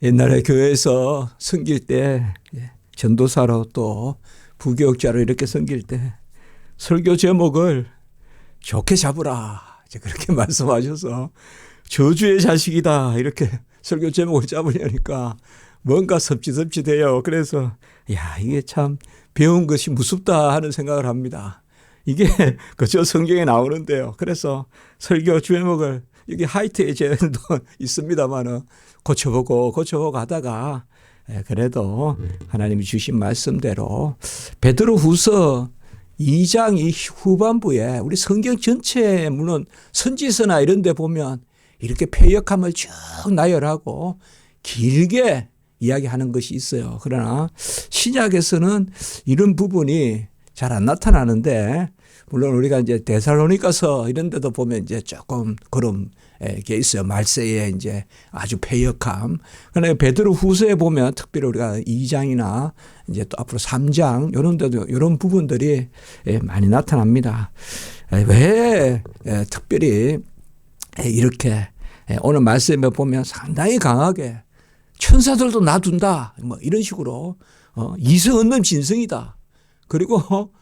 옛날에 교회에서 섬길 때 전도사로 또 부교육자로 이렇게 섬길 때 설교 제목을 좋게 잡으라 이제 그렇게 말씀하셔서 저주의 자식이다 이렇게 설교 제목을 잡으려니까 뭔가 섭지섭지돼요. 그래서 야 이게 참 배운 것이 무섭다 하는 생각을 합니다. 이게 그저 성경에 나오는데요. 그래서 설교 제목을 여기 하이트의 제도 있습니다만은 고쳐보고 하다가 그래도 하나님이 주신 말씀대로 베드로후서 2장 이 후반부에 우리 성경 전체 물론 선지서나 이런 데 보면 이렇게 패역함을 쭉 나열하고 길게 이야기하는 것이 있어요. 그러나 신약에서는 이런 부분이 잘 안 나타나는데 물론 우리가 이제 데살로니가서 이런 데도 보면 이제 조금 그런 게 있어요. 말세에 이제 아주 패역함. 그러나 베드로 후서에 보면 특별히 우리가 2장이나 이제 또 앞으로 3장 이런 데도 이런 부분들이 많이 나타납니다. 왜 특별히 이렇게 오늘 말씀에 보면 상당히 강하게 천사들도 놔둔다. 뭐 이런 식으로 이성 없는 진성이다. 그리고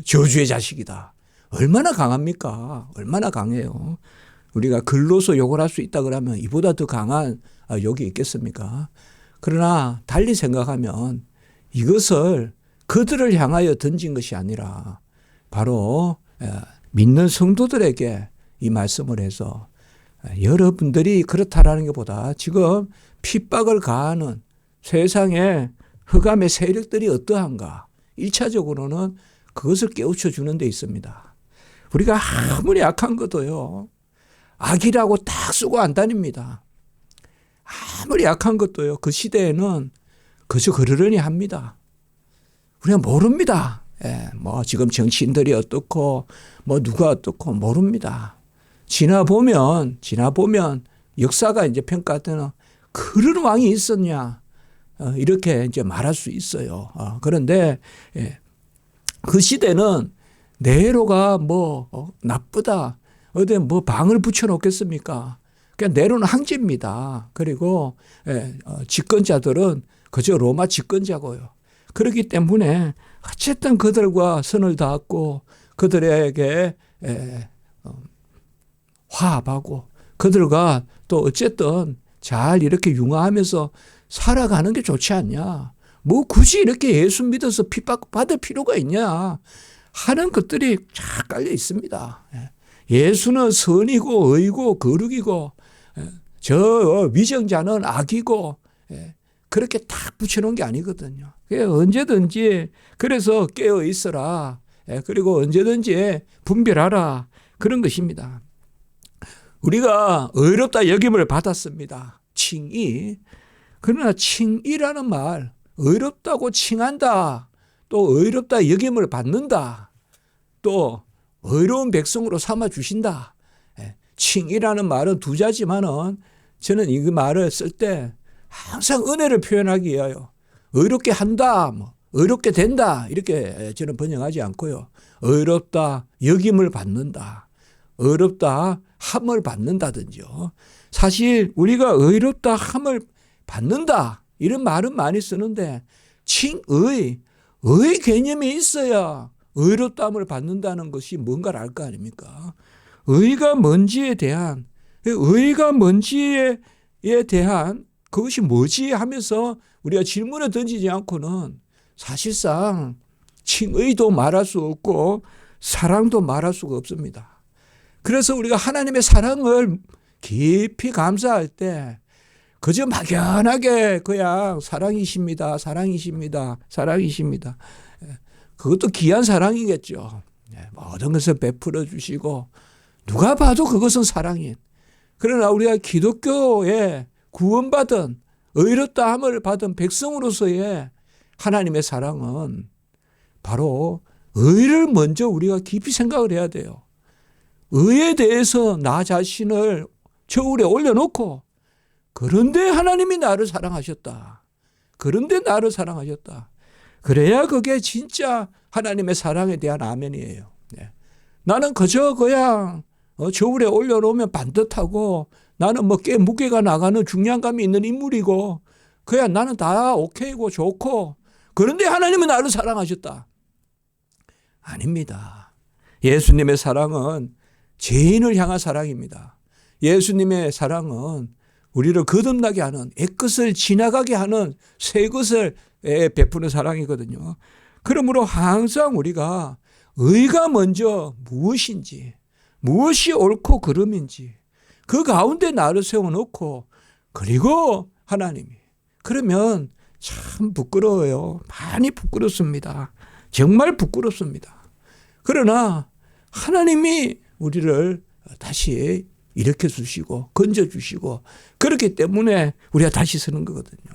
저주의 자식이다. 얼마나 강합니까? 얼마나 강해요. 우리가 글로서 욕을 할 수 있다 그러면 이보다 더 강한 욕이 있겠습니까? 그러나 달리 생각하면 이것을 그들을 향하여 던진 것이 아니라 바로 믿는 성도들에게 이 말씀을 해서 여러분들이 그렇다라는 것보다 지금 핍박을 가하는 세상의 흑암의 세력들이 어떠한가? 1차적으로는 그것을 깨우쳐 주는 데 있습니다. 우리가 아무리 약한 것도요. 악이라고 딱 쓰고 안 다닙니다. 아무리 약한 것도요. 그 시대에는 그저 그러려니 합니다. 우리가 모릅니다. 뭐 지금 정치인들이 어떻고 뭐 누가 어떻고 모릅니다. 지나보면 역사가 이제 평가할 때는 그런 왕이 있었냐 이렇게 이제 말할 수 있어요. 그런데 그 시대는 네로가 뭐 나쁘다 어디 뭐 방을 붙여놓겠습니까? 그냥 네로는 황제입니다. 그리고 집권자들은 그저 로마 집권자고요. 그렇기 때문에 어쨌든 그들과 선을 닿았고 그들에게 화합하고 그들과 또 어쨌든 잘 이렇게 융화하면서 살아가는 게 좋지 않냐. 뭐 굳이 이렇게 예수 믿어서 핍박받을 필요가 있냐 하는 것들이 쫙 깔려 있습니다. 예수는 선이고 의고 거룩이고 저 위정자는 악이고 그렇게 딱 붙여놓은 게 아니거든요. 언제든지 그래서 깨어 있어라. 그리고 언제든지 분별하라. 그런 것입니다. 우리가 의롭다 여김을 받았습니다. 칭의. 그러나 칭의라는 말 의롭다고 칭한다. 또 의롭다 여김을 받는다. 또 의로운 백성으로 삼아주신다. 칭의라는 말은 두 자지만은 저는 이 말을 쓸 때 항상 은혜를 표현하기 위하여 의롭게 한다, 뭐 의롭게 된다 이렇게 저는 번역하지 않고요. 의롭다 여김을 받는다. 의롭다 함을 받는다든지요. 사실 우리가 의롭다 함을 받는다 이런 말은 많이 쓰는데 칭의 개념이 있어야 의롭다함을 받는다는 것이 뭔가를 알 거 아닙니까? 의가 뭔지에 대한 그것이 뭐지 하면서 우리가 질문을 던지지 않고는 사실상 칭의도 말할 수 없고 사랑도 말할 수가 없습니다. 그래서 우리가 하나님의 사랑을 깊이 감사할 때 그저 막연하게 그냥 사랑이십니다. 그것도 귀한 사랑이겠죠. 모든 것을 베풀어 주시고 누가 봐도 그것은 사랑인. 그러나 우리가 기독교에 구원받은 의롭다함을 받은 백성으로서의 하나님의 사랑은 바로 의를 먼저 우리가 깊이 생각을 해야 돼요. 의에 대해서 나 자신을 저울에 올려놓고 그런데 하나님이 나를 사랑하셨다. 그래야 그게 진짜 하나님의 사랑에 대한 아멘이에요. 나는 그저 그냥 저울에 올려놓으면 반듯하고 나는 뭐 꽤 무게가 나가는 중량감이 있는 인물이고 그야 나는 다 오케이고 좋고 그런데 하나님은 나를 사랑하셨다. 아닙니다. 예수님의 사랑은 죄인을 향한 사랑입니다. 예수님의 사랑은 우리를 거듭나게 하는 애것을 지나가게 하는 새 것을 베푸는 사랑이거든요. 그러므로 항상 우리가 의가 먼저 무엇인지 무엇이 옳고 그름인지 그 가운데 나를 세워놓고 그리고 하나님이 그러면 참 부끄러워요. 많이 부끄럽습니다. 정말 부끄럽습니다. 그러나 하나님이 우리를 다시 일으켜 주시고 건져 주시고 그렇기 때문에 우리가 다시 서는 거거든요.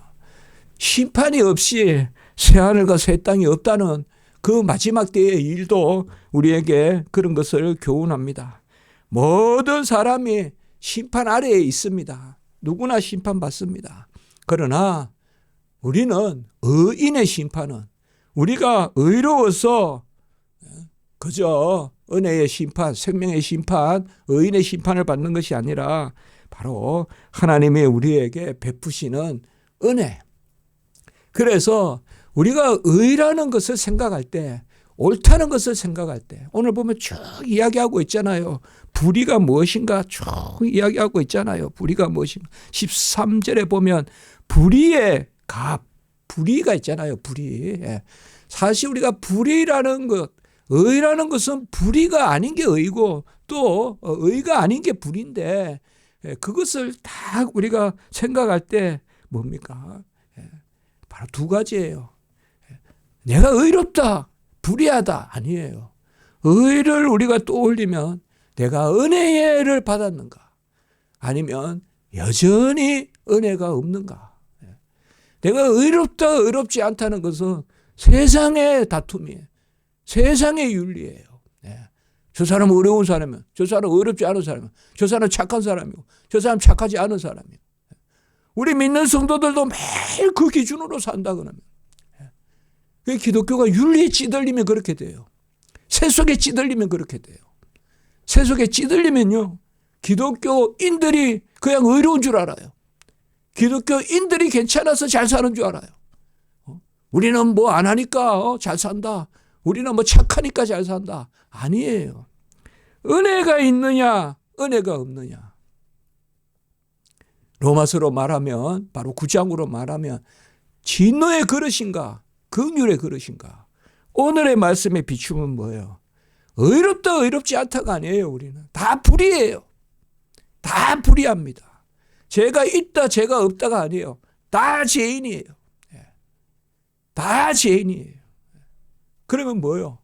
심판이 없이 새하늘과 새 땅이 없다는 그 마지막 때의 일도 우리에게 그런 것을 교훈합니다. 모든 사람이 심판 아래에 있습니다. 누구나 심판받습니다. 그러나 우리는 의인의 심판은 우리가 의로워서 그저 은혜의 심판, 생명의 심판, 의인의 심판을 받는 것이 아니라 바로 하나님이 우리에게 베푸시는 은혜. 그래서 우리가 의라는 것을 생각할 때, 옳다는 것을 생각할 때, 오늘 보면 쭉 이야기하고 있잖아요. 불의가 무엇인가 쭉 이야기하고 있잖아요. 불의가 무엇인가. 13절에 보면 불의의 값, 불의가 있잖아요. 불의. 사실 우리가 불의라는 것, 의라는 것은 불의가 아닌 게 의고 또 의가 아닌 게 불인데 그것을 다 우리가 생각할 때 뭡니까? 바로 두 가지예요. 내가 의롭다, 불의하다 아니에요. 의를 우리가 떠올리면 내가 은혜를 받았는가? 아니면 여전히 은혜가 없는가? 내가 의롭다, 의롭지 않다는 것은 세상의 다툼이에요. 세상의 윤리예요. 저 사람은 어려운 사람이면, 저 사람은 어렵지 않은 사람이면, 저 사람은 착한 사람이고, 저 사람은 착하지 않은 사람이고. 우리 믿는 성도들도 매일 그 기준으로 산다 그러면. 기독교가 윤리에 찌들리면 그렇게 돼요. 세속에 찌들리면 그렇게 돼요. 세속에 찌들리면요. 기독교인들이 그냥 의로운 줄 알아요. 기독교인들이 괜찮아서 잘 사는 줄 알아요. 우리는 뭐 안 하니까 잘 산다. 우리는 뭐 착하니까 잘 산다. 아니에요. 은혜가 있느냐, 은혜가 없느냐. 로마서로 말하면, 바로 9장으로 말하면 진노의 그릇인가, 긍휼의 그릇인가. 오늘의 말씀의 비춤은 뭐예요? 의롭다, 의롭지 않다가 아니에요. 우리는 다 불의해요. 다 불의합니다. 죄가 있다, 죄가 없다가 아니에요. 다 죄인이에요. 다 죄인이에요. 그러면 뭐예요?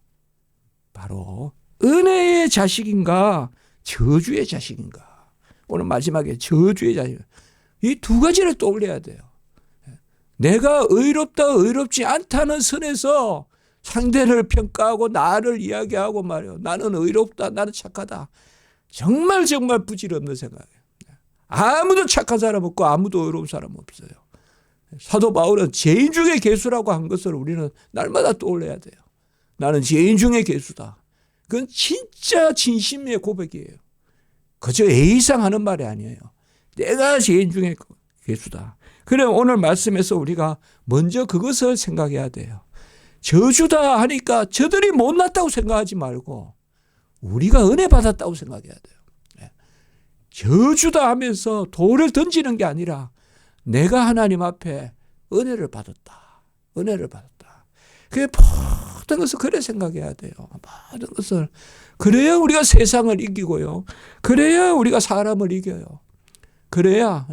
바로 은혜의 자식인가 저주의 자식인가. 오늘 마지막에 저주의 자식. 이 두 가지를 떠올려야 돼요. 내가 의롭다 의롭지 않다는 선에서 상대를 평가하고 나를 이야기하고 말이에요. 나는 의롭다, 나는 착하다. 정말 정말 부질없는 생각이에요. 아무도 착한 사람 없고 아무도 의로운 사람 없어요. 사도 바울은 죄인 중에 괴수라고 한 것을 우리는 날마다 떠올려야 돼요. 나는 죄인 중에 괴수다. 그건 진짜 진심의 고백이에요. 그저 A상 하는 말이 아니에요. 내가 죄인 중에 괴수다. 그래 오늘 말씀에서 우리가 먼저 그것을 생각해야 돼요. 저주다 하니까 저들이 못났다고 생각하지 말고 우리가 은혜 받았다고 생각해야 돼요. 저주다 하면서 돌을 던지는 게 아니라 내가 하나님 앞에 은혜를 받았다. 은혜를 받았다. 그게 모든 것을 그래 생각해야 돼요. 모든 것을. 그래야 우리가 세상을 이기고요. 그래야 우리가 사람을 이겨요. 그래야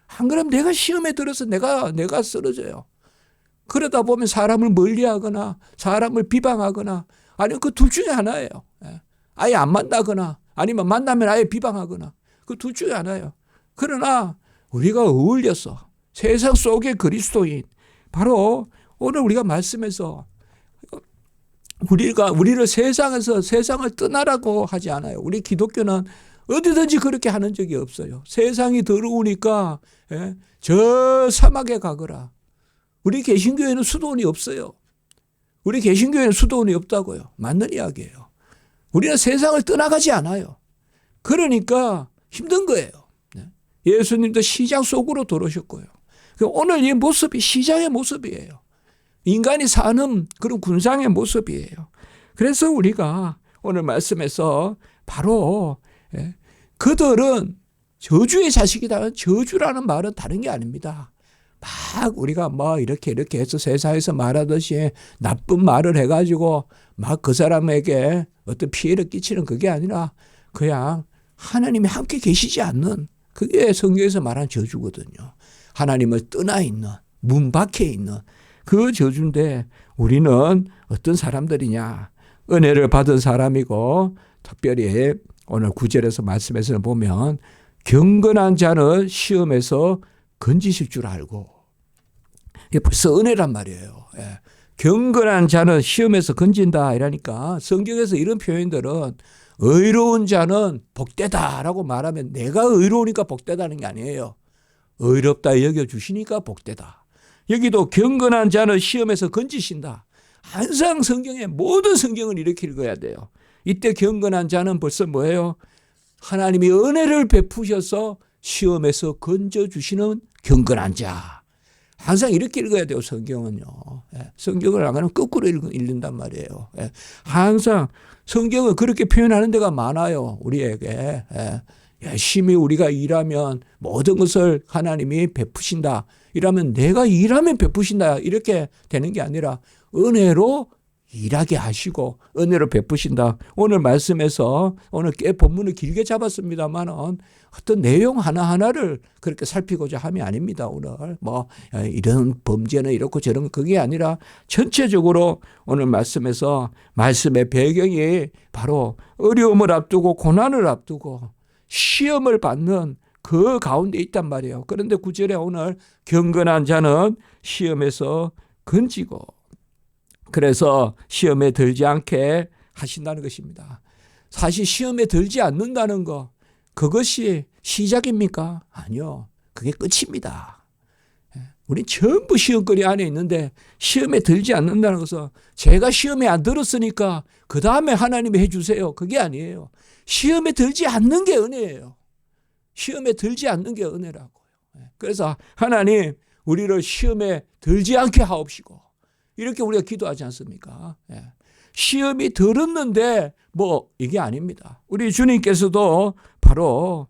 안 그러면 내가 시험에 들어서 내가 쓰러져요. 그러다 보면 사람을 멀리하거나 사람을 비방하거나 아니면 그 둘 중에 하나예요. 아예 안 만나거나 아니면 만나면 아예 비방하거나 그 둘 중에 하나예요. 그러나 우리가 어울려서 세상 속의 그리스도인 바로 오늘 우리가 말씀에서 우리를 세상에서 세상을 떠나라고 하지 않아요. 우리 기독교는 어디든지 그렇게 하는 적이 없어요. 세상이 더러우니까 저 사막에 가거라. 우리 개신교회는 수도원이 없어요. 우리 개신교회는 수도원이 없다고요. 맞는 이야기예요. 우리는 세상을 떠나가지 않아요. 그러니까 힘든 거예요. 예수님도 시장 속으로 들어오셨고요. 오늘 이 모습이 시장의 모습이에요. 인간이 사는 그런 군상의 모습이에요. 그래서 우리가 오늘 말씀에서 바로 그들은 저주의 자식이다. 저주라는 말은 다른 게 아닙니다. 막 우리가 뭐 이렇게 해서 세상에서 말하듯이 나쁜 말을 해가지고 막 그 사람에게 어떤 피해를 끼치는 그게 아니라 그냥 하나님이 함께 계시지 않는 그게 성경에서 말한 저주거든요. 하나님을 떠나 있는 문 밖에 있는 그 저주인데 우리는 어떤 사람들이냐. 은혜를 받은 사람이고 특별히 오늘 9절에서 말씀에서 보면 경건한 자는 시험에서 건지실 줄 알고 이게 벌써 은혜란 말이에요. 경건한 자는 시험에서 건진다 이러니까 성경에서 이런 표현들은 의로운 자는 복되다라고 말하면 내가 의로우니까 복되다는 게 아니에요. 의롭다 여겨주시니까 복되다. 여기도 경건한 자는 시험에서 건지신다. 항상 성경에 모든 성경을 이렇게 읽어야 돼요. 이때 경건한 자는 벌써 뭐예요? 하나님이 은혜를 베푸셔서 시험에서 건져주시는 경건한 자. 항상 이렇게 읽어야 돼요. 성경은요. 성경을 안 하면 거꾸로 읽는단 말이에요. 항상 성경은 그렇게 표현하는 데가 많아요. 우리에게. 열심히 우리가 일하면 모든 것을 하나님이 베푸신다. 이러면 내가 일하면 베푸신다. 이렇게 되는 게 아니라 은혜로 일하게 하시고 은혜로 베푸신다. 오늘 말씀에서 오늘 꽤 본문을 길게 잡았습니다만은 어떤 내용 하나하나를 그렇게 살피고자 함이 아닙니다. 오늘 뭐 이런 범죄는 이렇고 저런 그게 아니라 전체적으로 오늘 말씀에서 말씀의 배경이 바로 어려움을 앞두고 고난을 앞두고 시험을 받는 그 가운데 있단 말이에요. 그런데 9절에 오늘 경건한 자는 시험에서 건지고 그래서 시험에 들지 않게 하신다는 것입니다. 사실 시험에 들지 않는다는 거 그것이 시작입니까? 아니요. 그게 끝입니다. 우리 전부 시험거리 안에 있는데 시험에 들지 않는다는 것은 제가 시험에 안 들었으니까 그 다음에 하나님이 해주세요. 그게 아니에요. 시험에 들지 않는 게 은혜예요. 시험에 들지 않는 게 은혜라고요. 그래서 하나님 우리를 시험에 들지 않게 하옵시고 이렇게 우리가 기도하지 않습니까? 시험이 들었는데 뭐 이게 아닙니다. 우리 주님께서도 바로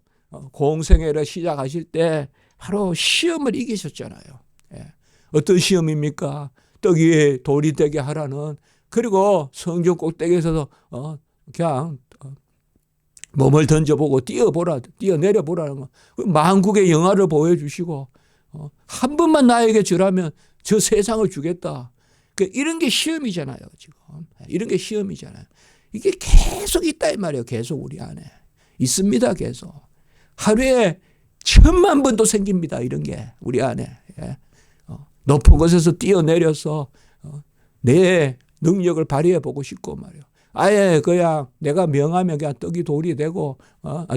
공생애를 시작하실 때 바로 시험을 이기셨잖아요. 어떤 시험입니까? 떡 위에 돌이 되게 하라는 그리고 성전 꼭대기에서도 그냥 몸을 던져보고 뛰어내려보라는 거. 만국의 영화를 보여주시고 한 번만 나에게 절하면 저 세상을 주겠다. 이런 게 시험이잖아요. 지금 이런 게 시험이잖아요. 이게 계속 있다 이 말이에요. 계속 우리 안에 있습니다. 계속 하루에 10,000,000번도 생깁니다. 이런 게 우리 안에 높은 곳에서 뛰어내려서 내 능력을 발휘해 보고 싶고 말이에요. 아예 그냥 내가 명하면 그냥 떡이 돌이 되고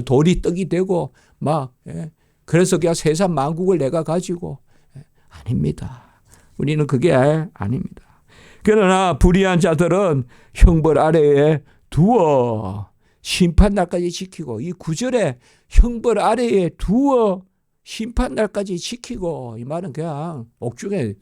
돌이 떡이 되고 막 그래서 그냥 세상 만국을 내가 가지고 아닙니다. 우리는 그게 아닙니다. 그러나 불의한 자들은 형벌 아래에 두어 심판날까지 지키고 이 9절에 형벌 아래에 두어 심판날까지 지키고 이 말은 그냥 옥중에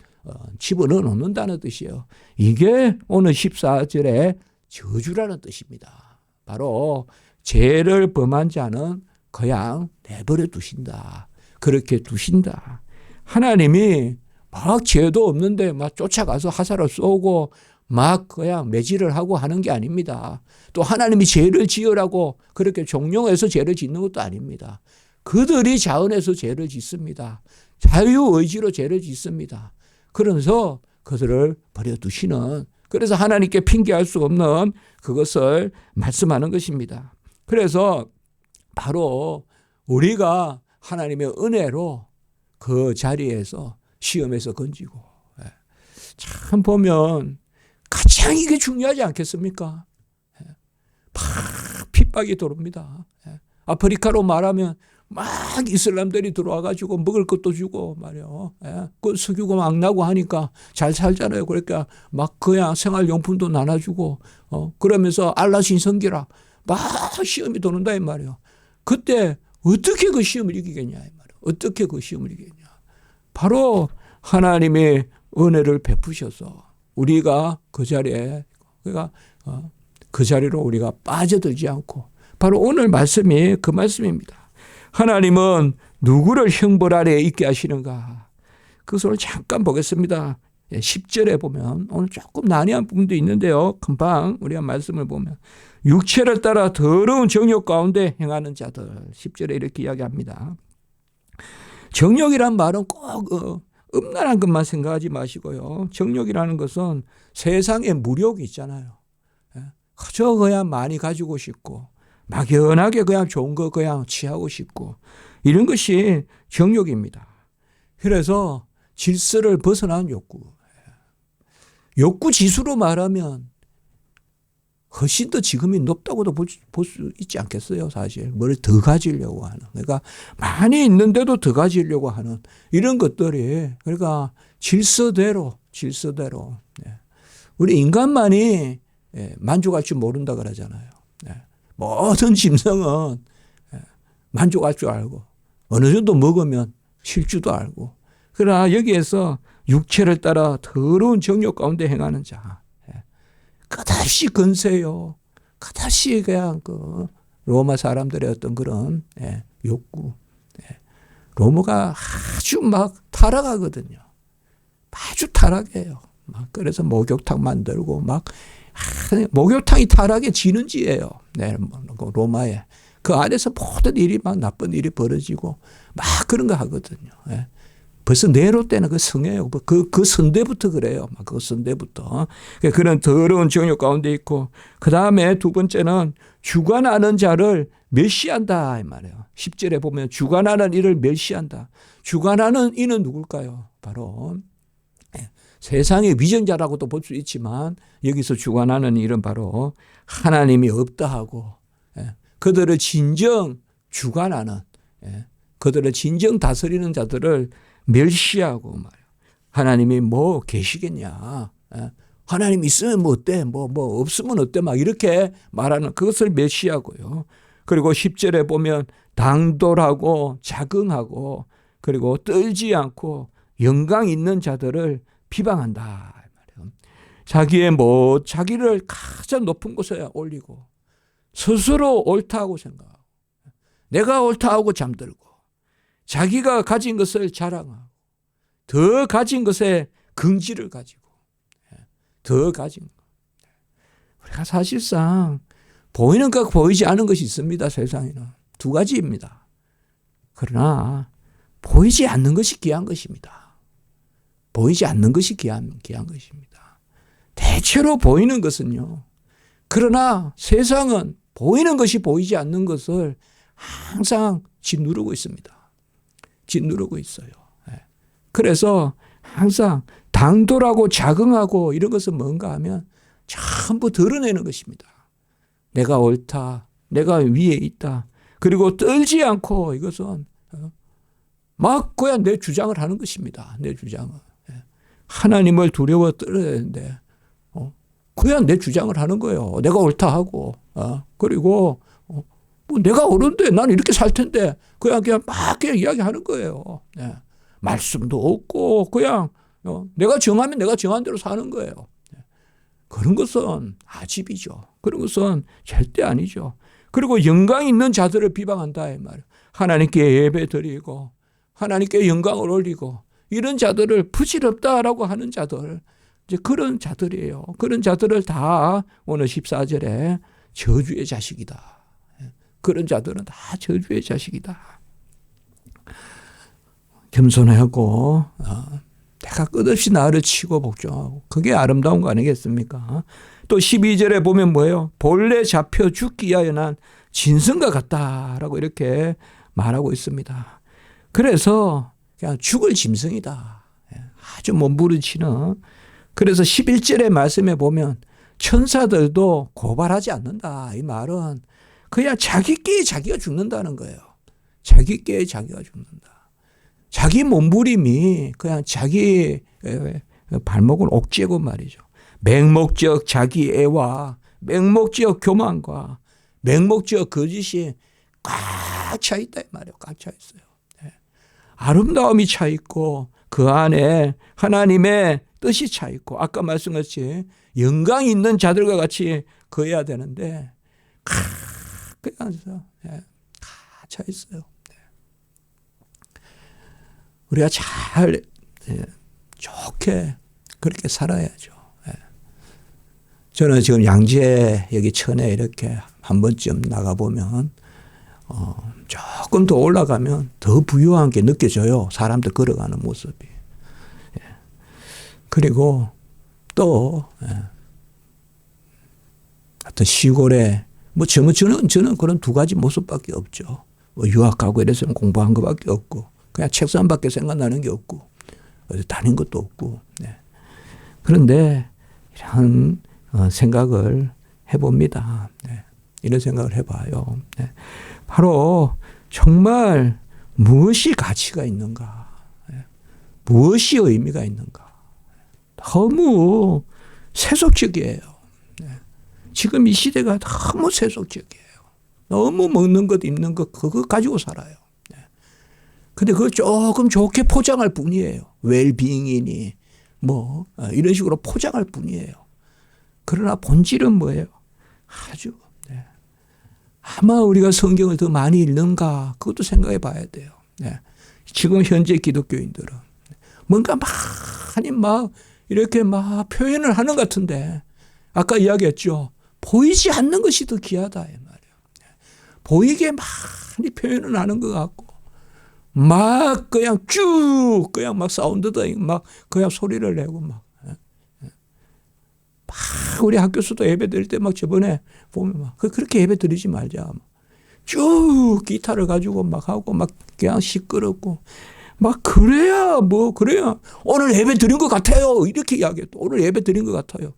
집어넣어 놓는다는 뜻이에요. 이게 오늘 14절에 저주라는 뜻입니다. 바로 죄를 범한 자는 그냥 내버려 두신다. 그렇게 두신다. 하나님이 막 죄도 없는데 막 쫓아가서 화살을 쏘고 막 그냥 매질을 하고 하는 게 아닙니다. 또 하나님이 죄를 지으라고 그렇게 종용해서 죄를 짓는 것도 아닙니다. 그들이 자원해서 죄를 짓습니다. 자유의지로 죄를 짓습니다. 그러면서 그들을 버려두시는 그래서 하나님께 핑계할 수 없는 그것을 말씀하는 것입니다. 그래서 바로 우리가 하나님의 은혜로 그 자리에서 시험에서 건지고 참 보면 가장 이게 중요하지 않겠습니까? 막 핍박이 들어옵니다. 아프리카로 말하면 막 이슬람들이 들어와가지고 먹을 것도 주고 말이요. 그 석유가 막 나고 하니까 잘 살잖아요. 그러니까 막 그냥 생활용품도 나눠주고 그러면서 알라 신성기라 막 시험이 도는다 이 말이에요. 그때 어떻게 그 시험을 이기겠냐 이 말이에요. 어떻게 그 시험을 이기겠냐. 바로 하나님의 은혜를 베푸셔서 우리가 그 자리에 그러니까 그 자리로 우리가 빠져들지 않고 바로 오늘 말씀이 그 말씀입니다. 하나님은 누구를 형벌 아래에 있게 하시는가? 그것을 잠깐 보겠습니다. 10절에 보면 오늘 조금 난해한 부분도 있는데요. 금방 우리가 말씀을 보면 육체를 따라 더러운 정욕 가운데 행하는 자들 10절에 이렇게 이야기합니다. 정욕이란 말은 꼭 음란한 것만 생각하지 마시고요. 정욕이라는 것은 세상에 무욕이 있잖아요. 그저 그냥 많이 가지고 싶고 막연하게 그냥 좋은 거 그냥 취하고 싶고 이런 것이 정욕입니다. 그래서 질서를 벗어난 욕구. 욕구 지수로 말하면 훨씬 더 지금이 높다고도 볼 수 있지 않겠어요, 사실. 뭘 더 가지려고 하는. 그러니까 많이 있는데도 더 가지려고 하는 이런 것들이 그러니까 질서대로. 우리 인간만이 만족할 줄 모른다 그러잖아요. 모든 짐승은 만족할 줄 알고 어느 정도 먹으면 쉴 줄도 알고 그러나 여기에서 육체를 따라 더러운 정욕 가운데 행하는 자 끝없이 건세요. 끝없이 그냥 그 로마 사람들의 어떤 그런 욕구 로마가 아주 막 타락하거든요. 아주 타락해요. 막 그래서 목욕탕 만들고 막 목욕탕이 타락의 진원지예요. 로마에. 그 안에서 모든 일이 막 나쁜 일이 벌어지고 막 그런 거 하거든요. 벌써 네로 때는 그 성이에요. 그 선대부터 그래요. 막 그 선대부터. 그런 더러운 정욕 가운데 있고 그 다음에 두 번째는 주관하는 자를 멸시한다 이 말이에요. 10절에 보면 주관하는 이를 멸시한다. 주관하는 이는 누굴까요? 바로 세상의 위정자라고도 볼 수 있지만 여기서 주관하는 일은 바로 하나님이 없다 하고 그들을 진정 주관하는 그들을 진정 다스리는 자들을 멸시하고 말이에요. 하나님이 뭐 계시겠냐. 하나님 있으면 뭐 어때. 뭐 없으면 어때. 막 이렇게 말하는 그것을 멸시하고요. 그리고 10절에 보면 당돌하고 자긍하고 그리고 떨지 않고 영광 있는 자들을 비방한다. 자기를 가장 높은 곳에 올리고 스스로 옳다고 생각하고 내가 옳다고 잠들고 자기가 가진 것을 자랑하고 더 가진 것에 긍지를 가지고 더 가진 것. 우리가 사실상 보이는 것 보이지 않은 것이 있습니다. 세상에는 두 가지입니다. 그러나 보이지 않는 것이 귀한 것입니다. 보이지 않는 것이 귀한 것입니다. 대체로 보이는 것은요. 그러나 세상은 보이는 것이 보이지 않는 것을 항상 짓누르고 있습니다. 짓누르고 있어요. 그래서 항상 당돌하고 자긍하고 이런 것은 뭔가 하면 전부 드러내는 것입니다. 내가 옳다. 내가 위에 있다. 그리고 떨지 않고 이것은 막 그냥 내 주장을 하는 것입니다. 내 주장을. 하나님을 두려워 떨어야 되는데 그냥 내 주장을 하는 거예요. 내가 옳다 하고 그리고 뭐 내가 옳은데 나는 이렇게 살 텐데 그냥 막 이야기하는 거예요. 말씀도 없고 그냥 내가 정하면 내가 정한 대로 사는 거예요. 그런 것은 아집이죠. 그런 것은 절대 아니죠. 그리고 영광 있는 자들을 비방한다 이 말이에요. 하나님께 예배 드리고 하나님께 영광을 올리고 이런 자들을 부질없다라고 하는 자들 이제 그런 자들이에요. 그런 자들을 다 오늘 14절에 저주의 자식이다. 그런 자들은 다 저주의 자식이다. 겸손하고 내가 끝없이 나를 치고 복종하고 그게 아름다운 거 아니겠습니까? 또 12절에 보면 뭐예요? 본래 잡혀 죽기 위하여 난 짐승과 같다라고 이렇게 말하고 있습니다. 그래서 그냥 죽을 짐승이다. 아주 몸부림치는. 그래서 11절의 말씀에 보면 천사들도 고발하지 않는다. 이 말은 그냥 자기께 자기가 죽는다는 거예요. 자기께 자기가 죽는다. 자기 몸부림이 그냥 자기 발목을 옥죄고 말이죠. 맹목적 자기 애와 맹목적 교만과 맹목적 거짓이 꽉 차 있다 이 말이에요. 꽉 차 있어요. 아름다움이 차 있고 그 안에 하나님의 뜻이 차 있고 아까 말씀같이 영광이 있는 자들과 같이 거해야 되는데 그냥 차 있어요. 우리가 잘 좋게 그렇게 살아야죠. 저는 지금 양재 여기 천에 이렇게 한 번쯤 나가보면 조금 더 올라가면 더 부유한 게 느껴져요. 사람들 걸어가는 모습이. 그리고 또 어떤 시골에 뭐 저는 그런 두 가지 모습밖에 없죠. 뭐 유학 가고 이래서 공부한 것밖에 없고 그냥 책상밖에 생각나는 게 없고 어디 다닌 것도 없고. 그런데 이런 생각을 해봅니다. 이런 생각을 해봐요. 바로 정말 무엇이 가치가 있는가? 무엇이 의미가 있는가? 너무 세속적이에요. 지금 이 시대가 너무 세속적이에요. 너무 먹는 것, 입는 것, 그거 가지고 살아요. 근데 그걸 조금 좋게 포장할 뿐이에요. 웰빙이니, 뭐, 이런 식으로 포장할 뿐이에요. 그러나 본질은 뭐예요? 아주, 아마 우리가 성경을 더 많이 읽는가, 그것도 생각해 봐야 돼요. 지금 현재 기독교인들은 뭔가 많이 이렇게 표현을 하는 것 같은데, 아까 이야기했죠. 보이지 않는 것이 더 귀하다, 이 말이에요. 보이게 많이 표현을 하는 것 같고, 그냥 그냥 사운드도 그냥 소리를 내고 우리 학교에서도 예배 드릴 때 저번에 보면 그렇게 예배 드리지 말자. 쭉 기타를 가지고 하고 그냥 시끄럽고 그래야 오늘 예배 드린 것 같아요. 이렇게 이야기해요. 오늘 예배 드린 것 같아요.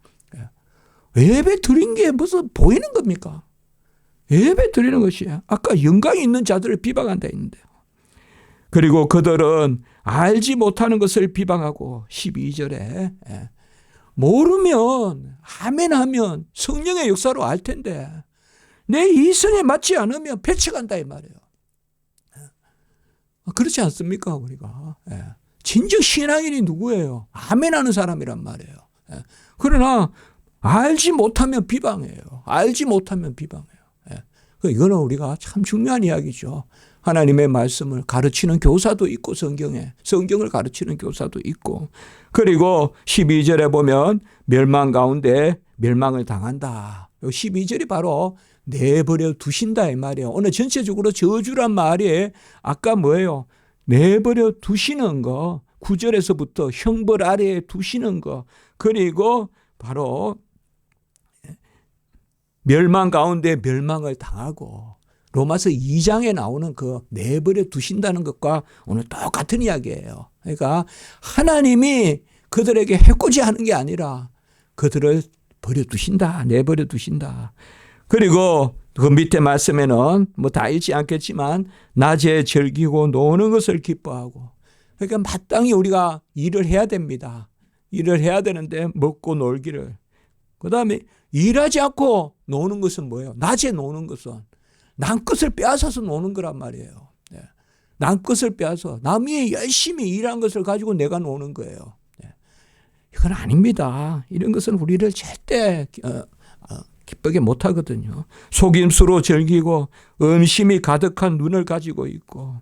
예배 드린 게 무슨 보이는 겁니까? 예배 드리는 것이야. 아까 영광이 있는 자들을 비방한다 했는데요. 그리고 그들은 알지 못하는 것을 비방하고 12절에 모르면 아멘하면 성령의 역사로 알 텐데 내 이성에 맞지 않으면 배척한다 이 말이에요. 그렇지 않습니까 우리가? 진정 신앙인이 누구예요? 아멘하는 사람이란 말이에요. 그러나 알지 못하면 비방해요. 알지 못하면 비방해요. 이거는 우리가 참 중요한 이야기죠. 하나님의 말씀을 가르치는 교사도 있고 성경을 가르치는 교사도 있고 그리고 12절에 보면 멸망 가운데 멸망을 당한다. 12절이 바로 내버려 두신다 이 말이에요. 오늘 전체적으로 저주란 말이 아까 뭐예요? 내버려 두시는 거 9절에서부터 형벌 아래에 두시는 거 그리고 바로 멸망 가운데 멸망을 당하고 로마서 2장에 나오는 그 내버려 두신다는 것과 오늘 똑같은 이야기예요. 그러니까 하나님이 그들에게 해코지 하는 게 아니라 그들을 버려 두신다. 내버려 두신다. 그리고 그 밑에 말씀에는 다 읽지 않겠지만 낮에 즐기고 노는 것을 기뻐하고 그러니까 마땅히 우리가 일을 해야 됩니다. 일을 해야 되는데 먹고 놀기를. 그다음에 일하지 않고 노는 것은 뭐예요? 낮에 노는 것은 남것을 빼앗아서 노는 거란 말이에요. 남것을 빼앗아 남이 열심히 일한 것을 가지고 내가 노는 거예요. 이건 아닙니다. 이런 것은 우리를 절대 기쁘게 못하거든요. 속임수로 즐기고 음심이 가득한 눈을 가지고 있고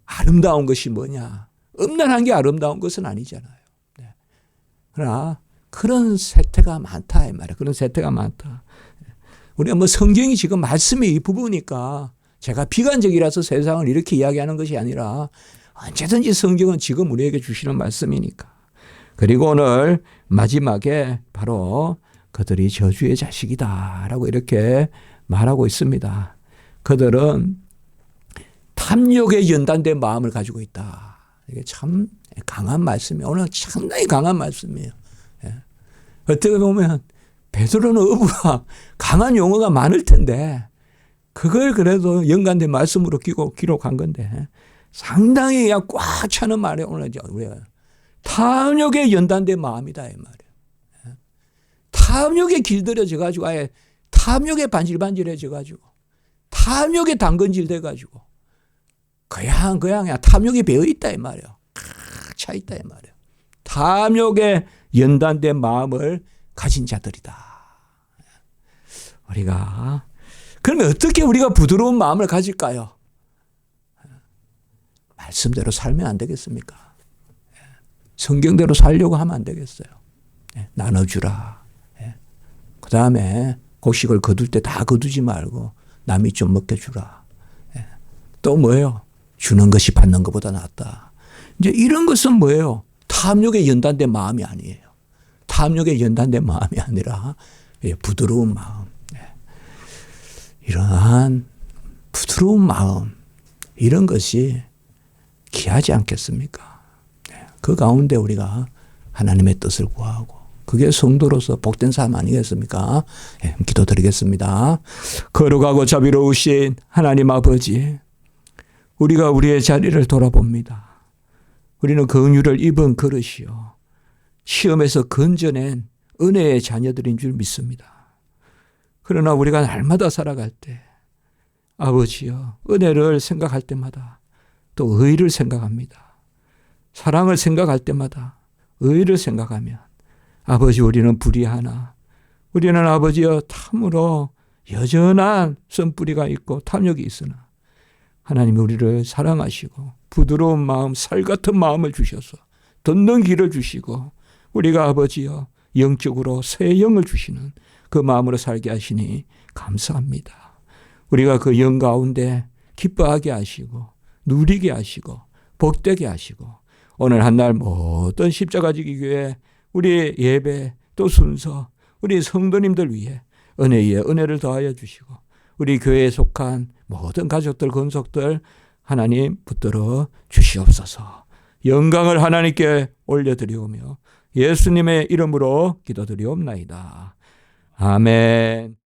아름다운 것이 뭐냐? 음란한 게 아름다운 것은 아니잖아요. 그러나 그런 세태가 많다 이 말이에요. 그런 세태가 많다. 우리가 성경이 지금 말씀이 이 부분이니까 제가 비관적이라서 세상을 이렇게 이야기하는 것이 아니라 언제든지 성경은 지금 우리에게 주시는 말씀이니까. 그리고 오늘 마지막에 바로 그들이 저주의 자식이다라고 이렇게 말하고 있습니다. 그들은 탐욕에 연단된 마음을 가지고 있다. 이게 참 강한 말씀이에요. 오늘 상당히 강한 말씀이에요. 어떻게 보면 베드로는 어부가 강한 용어가 많을 텐데 그걸 그래도 연관된 말씀으로 기록한 건데 상당히 그냥 꽉 차는 말이에요. 오늘 우리가 탐욕에 연단된 마음이다 이 말이에요. 탐욕에 길들여져 가지고 아예 탐욕에 반질반질해져 가지고 탐욕에 당근질 돼 가지고 그냥 탐욕에 배어 있다 이 말이에요. 차 있다 이 말이에요. 탐욕에 연단된 마음을 가진 자들이다. 우리가 그러면 어떻게 우리가 부드러운 마음을 가질까요? 말씀대로 살면 안 되겠습니까? 성경대로 살려고 하면 안 되겠어요. 나눠주라. 그 다음에 곡식을 거둘 때 다 거두지 말고 남이 좀 먹여주라. 또 뭐예요? 주는 것이 받는 것보다 낫다. 이제 이런 것은 뭐예요? 탐욕에 연단된 마음이 아니에요. 탐욕에 연단된 마음이 아니라 부드러운 마음. 이러한 부드러운 마음, 이런 것이 귀하지 않겠습니까? 그 가운데 우리가 하나님의 뜻을 구하고 그게 성도로서 복된 삶 아니겠습니까? 기도드리겠습니다. 거룩하고 자비로우신 하나님 아버지, 우리가 우리의 자리를 돌아봅니다. 우리는 긍휼을 입은 그릇이요, 시험에서 건져낸 은혜의 자녀들인 줄 믿습니다. 그러나 우리가 날마다 살아갈 때 아버지여, 은혜를 생각할 때마다 또 의를 생각합니다. 사랑을 생각할 때마다 의를 생각하면 아버지, 우리는 불의하나, 우리는 아버지여 참으로 여전한 선뿌리가 있고 탐욕이 있으나 하나님이 우리를 사랑하시고 부드러운 마음, 살 같은 마음을 주셔서 듣는 귀를 주시고 우리가 아버지여 영적으로 새 영을 주시는 그 마음으로 살게 하시니 감사합니다. 우리가 그 영 가운데 기뻐하게 하시고 누리게 하시고 복되게 하시고 오늘 한 날 모든 십자가지기 교회 우리의 예배 또 순서 우리 성도님들 위해 은혜 위에 은혜를 더하여 주시고 우리 교회에 속한 모든 가족들 권속들 하나님 붙들어 주시옵소서. 영광을 하나님께 올려드리오며 예수님의 이름으로 기도드리옵나이다. 아멘.